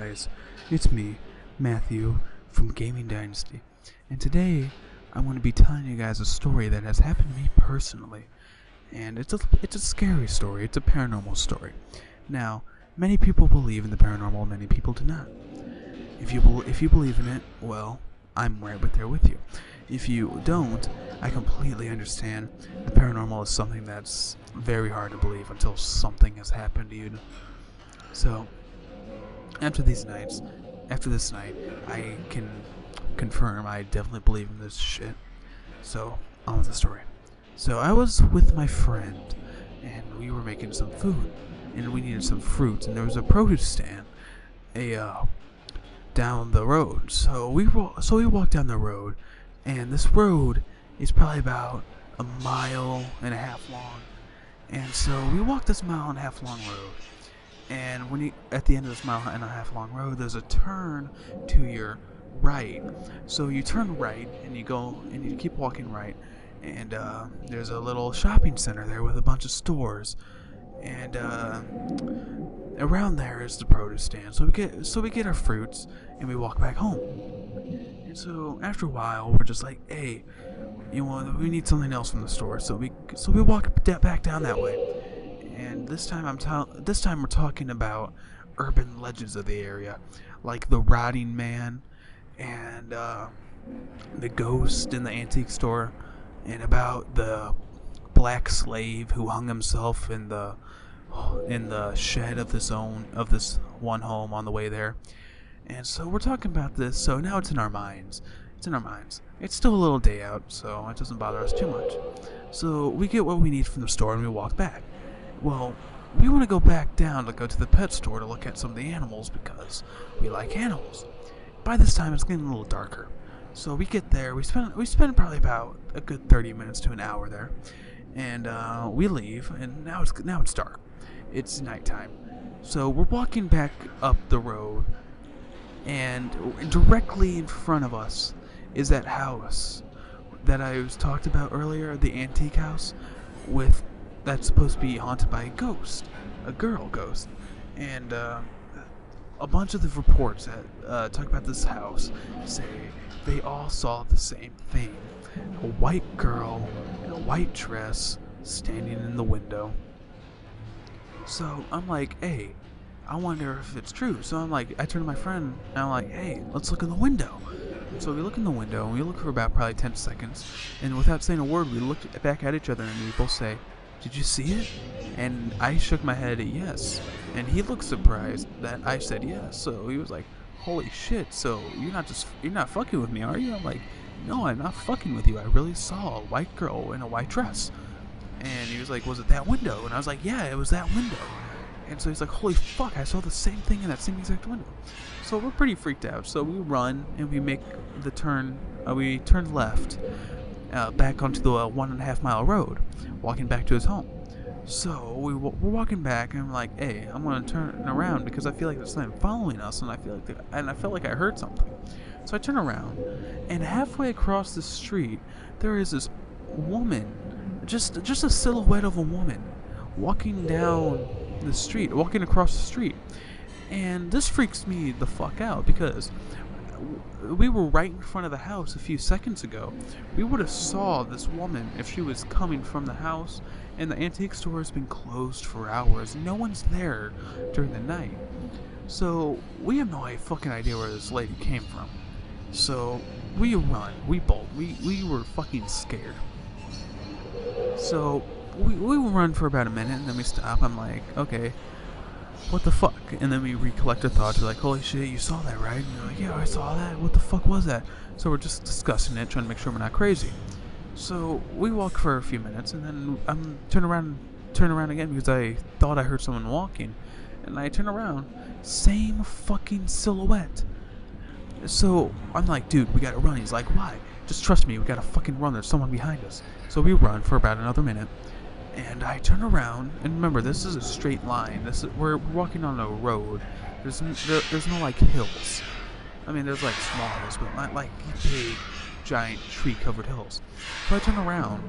guys, it's me, Matthew, from Gaming Dynasty, and today I'm going to be telling you guys a story that has happened to me personally, and it's a scary story, it's a paranormal story. Now, many people believe in the paranormal, many people do not. If you believe in it, well, I'm right there with you. If you don't, I completely understand. The paranormal is something that's very hard to believe until something has happened to you. So, after this night, I can confirm I definitely believe in this shit. So, on with the story. So, I was with my friend, and we were making some food, and we needed some fruit, and there was a produce stand, down the road. So we walked down the road, and this road is probably about a mile and a half long. And so we walked this mile and a half long road, and at the end of this mile and a half long road, there's a turn to your right. So you turn right, and you go, and you keep walking right, and there's a little shopping center there with a bunch of stores, and around there is the produce stand. So we get our fruits, and we walk back home. And so after a while, we're just like, hey, we need something else from the store. So we walk back down that way. And this time we're talking about urban legends of the area, like the rotting man, and the ghost in the antique store, and about the black slave who hung himself in the shed of this one home on the way there. And so we're talking about this, so now it's in our minds. It's still a little day out, so it doesn't bother us too much. So we get what we need from the store, and we walk back. Well, we want to go back down to go to the pet store to look at some of the animals because we like animals. By this time, it's getting a little darker. So we get there, we spend probably about a good 30 minutes to an hour there. And we leave, and now it's dark. It's nighttime. So we're walking back up the road, and directly in front of us is that house that I was talked about earlier, the antique house that's supposed to be haunted by a girl ghost. And a bunch of the reports that talk about this house say they all saw the same thing. A white girl in a white dress standing in the window. So I'm like, hey, I wonder if it's true. So I turn to my friend, and I'm like, hey, let's look in the window. So we look in the window, and we look for about probably 10 seconds, and without saying a word, we look back at each other, and we both say, did you see it? And I shook my head yes, and he looked surprised that I said yes. So he was like, holy shit, so you're not fucking with me, are you? I'm like, no, I'm not fucking with you. I really saw a white girl in a white dress. And he was like, was it that window? And I was like, yeah, it was that window. And so he's like, holy fuck, I saw the same thing in that same exact window. So we're pretty freaked out. So we run, and we make the turn. We turn left back onto the 1.5 mile road, walking back to his home. So we're walking back, and I'm like, hey, I'm going to turn around because I feel like there's something following us, and I felt like I heard something. So I turn around, and halfway across the street, there is this woman, just a silhouette of a woman, walking across the street. And this freaks me the fuck out because we were right in front of the house a few seconds ago. We would have saw this woman if she was coming from the house, and the antique store has been closed for hours. No one's there during the night. So we have no fucking idea where this lady came from. So we run. We bolt. We were fucking scared. So we run for about a minute, and then we stop. I'm like, okay, what the fuck? And then we recollect our thoughts. We're like, holy shit, you saw that, right? And you're like, yeah, I saw that. What the fuck was that? So we're just discussing it, trying to make sure we're not crazy. So we walk for a few minutes, and then I'm turn around again because I thought I heard someone walking. And I turn around, same fucking silhouette. So I'm like, dude, we gotta run. He's like, why? Just trust me, we gotta fucking run. There's someone behind us. So we run for about another minute. And I turn around, and remember, this is a straight line. We're walking on a road. There's no like hills. I mean, there's like small hills, but not like big, giant tree-covered hills. So I turn around,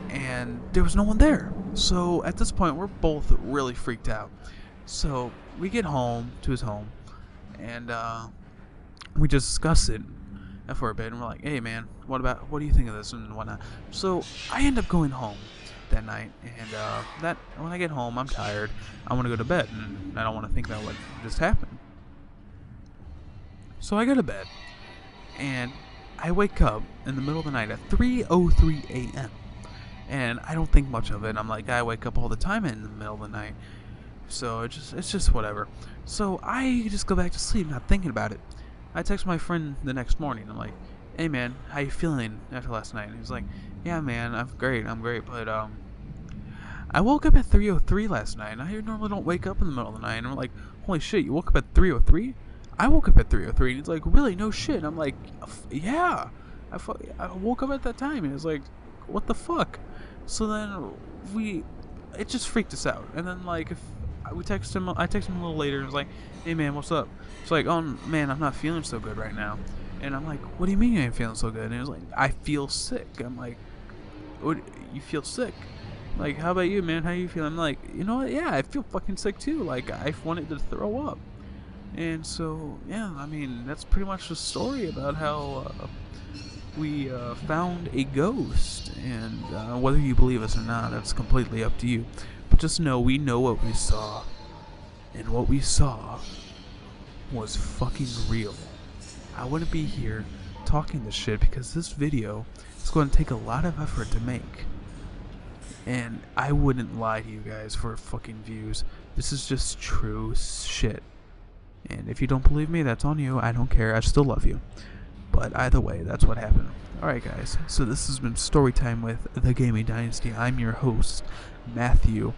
and there was no one there. So at this point, we're both really freaked out. So we get home to his home, and we just discussed it for a bit, and we're like, hey man, what do you think of this and whatnot. So I end up going home that night, and that when I get home, I'm tired. I want to go to bed, and I don't want to think about what just happened. So I go to bed, and I wake up in the middle of the night at 3:03 a.m. and I don't think much of it. I'm like, I wake up all the time in the middle of the night, so it's just whatever. So I just go back to sleep, not thinking about it. I text my friend the next morning. I'm like, hey man, how you feeling after last night? And he's like, yeah man, I'm great, but I woke up at 3:03 last night, and I normally don't wake up in the middle of the night. And I'm like, holy shit, you woke up at 3:03? I woke up at 3:03, and he's like, really? No shit. And I'm like, yeah, I woke up at that time. And he was like, what the fuck? So then it just freaked us out. And then like I texted him a little later, and was like, hey man, what's up? It's like, oh man, I'm not feeling so good right now. And I'm like, what do you mean you ain't feeling so good? And he was like, I feel sick. I'm like, what? You feel sick? Like, how about you, man? How you feeling? I'm like, you know what? Yeah, I feel fucking sick too. Like, I wanted to throw up. And so, yeah, I mean, that's pretty much the story about how we found a ghost. And whether you believe us or not, that's completely up to you. But just know, we know what we saw. And what we saw was fucking real. I wouldn't be here talking this shit because this video is going to take a lot of effort to make. And I wouldn't lie to you guys for fucking views. This is just true shit. And if you don't believe me, that's on you. I don't care. I still love you. But either way, that's what happened. Alright guys, so this has been Storytime with the Gaming Dynasty. I'm your host, Matthew.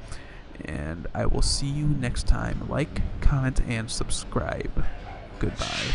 And I will see you next time. Like, comment, and subscribe. Goodbye.